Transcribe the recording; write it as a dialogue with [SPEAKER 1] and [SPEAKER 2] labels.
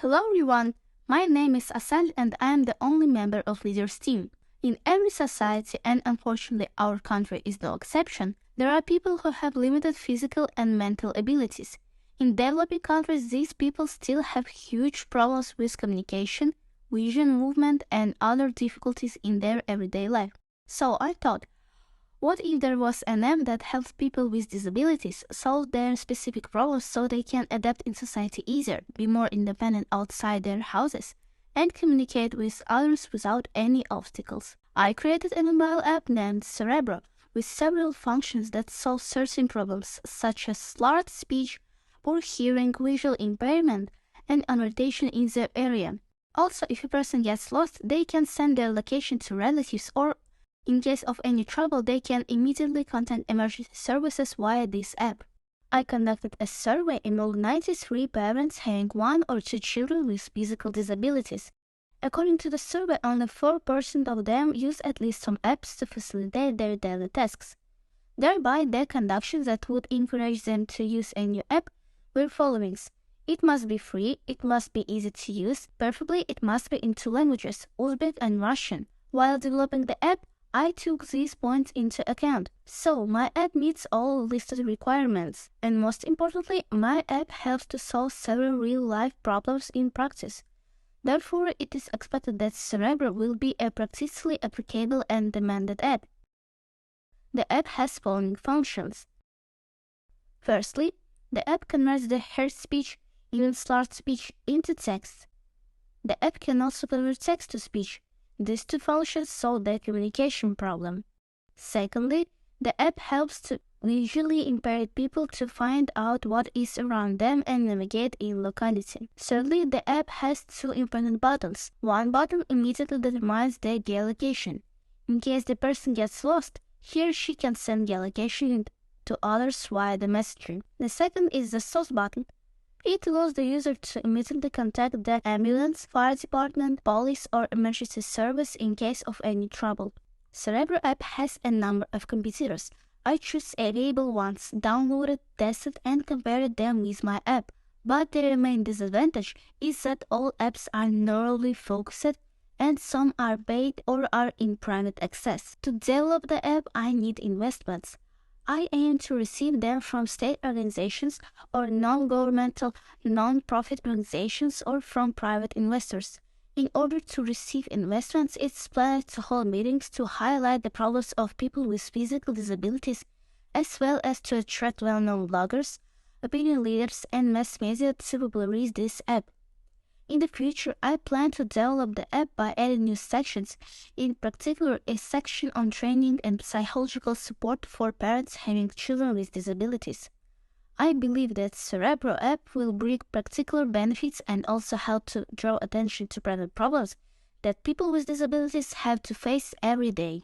[SPEAKER 1] Hello everyone, my name is Asal and I am the only member of Leaders team. In every society, and unfortunately our country is no exception, there are people who have limited physical and mental abilities. In developing countries, these people still have huge problems with communication, vision, movement, and other difficulties in their everyday life. So I thought, what if there was an app that helps people with disabilities solve their specific problems so they can adapt in society easier, be more independent outside their houses, and communicate with others without any obstacles? I created a mobile app named Cerebro with several functions that solve certain problems such as slurred speech, poor hearing, visual impairment, and annotation in their area. Also, if a person gets lost, they can send their location to relatives, or in case of any trouble, they can immediately contact emergency services via this app. I conducted a survey among 93 parents having 1 or 2 children with physical disabilities. According to the survey, only 4% of them use at least some apps to facilitate their daily tasks. Thereby, the conditions that would encourage them to use a new app were following. It must be free, it must be easy to use, preferably it must be in 2 languages, Uzbek and Russian. While developing the app, I took these points into account, so my app meets all listed requirements, and most importantly, my app helps to solve several real-life problems in practice. Therefore, it is expected that Cerebro will be a practically applicable and demanded app. The app has following functions. Firstly, the app converts the heard speech, even slurred speech, into text. The app can also convert text to speech. These 2 functions solve the communication problem. Secondly, the app helps to visually impaired people to find out what is around them and navigate in locality. Thirdly, the app has 2 important buttons. One button immediately determines their geolocation. In case the person gets lost, he or she can send geolocation to others via the messaging. The second is the SOS button. It allows the user to immediately contact the ambulance, fire department, police, or emergency service in case of any trouble. Cerebro app has a number of competitors. I choose available ones, downloaded, tested, and compared them with my app. But the main disadvantage is that all apps are narrowly focused and some are paid or are in private access. To develop the app, I need investments. I aim to receive them from state organizations or non-governmental, non-profit organizations or from private investors. In order to receive investments, it's planned to hold meetings to highlight the problems of people with physical disabilities, as well as to attract well-known bloggers, opinion leaders, and mass media to popularize this app. In the future, I plan to develop the app by adding new sections, in particular a section on training and psychological support for parents having children with disabilities. I believe that Cerebro app will bring practical benefits and also help to draw attention to present problems that people with disabilities have to face every day.